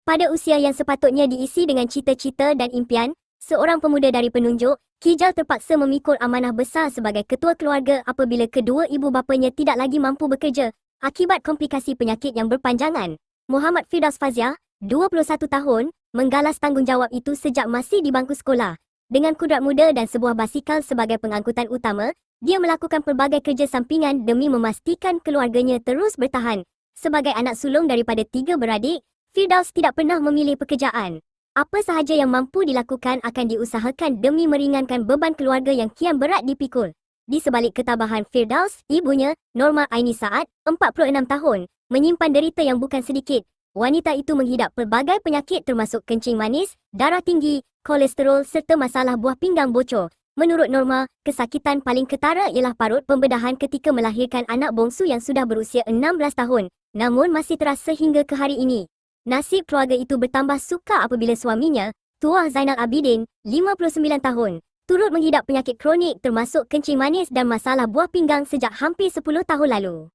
Pada usia yang sepatutnya diisi dengan cita-cita dan impian, seorang pemuda dari Penunjuk, Kijal terpaksa memikul amanah besar sebagai ketua keluarga apabila kedua ibu bapanya tidak lagi mampu bekerja akibat komplikasi penyakit yang berpanjangan. Muhammad Firdaus Faziah, 21 tahun, menggalas tanggungjawab itu sejak masih di bangku sekolah. Dengan kudrat muda dan sebuah basikal sebagai pengangkutan utama, dia melakukan pelbagai kerja sampingan demi memastikan keluarganya terus bertahan. Sebagai anak sulung daripada 3 beradik, Firdaus tidak pernah memilih pekerjaan. Apa sahaja yang mampu dilakukan akan diusahakan demi meringankan beban keluarga yang kian berat dipikul. Di sebalik ketabahan Firdaus, ibunya, Norma Aini Saad, 46 tahun, menyimpan derita yang bukan sedikit. Wanita itu menghidap pelbagai penyakit termasuk kencing manis, darah tinggi, kolesterol serta masalah buah pinggang bocor. Menurut Norma, kesakitan paling ketara ialah parut pembedahan ketika melahirkan anak bongsu yang sudah berusia 16 tahun, namun masih terasa hingga ke hari ini. Nasib keluarga itu bertambah sukar apabila suaminya, Tuah Zainal Abidin, 59 tahun, turut menghidap penyakit kronik termasuk kencing manis dan masalah buah pinggang sejak hampir 10 tahun lalu.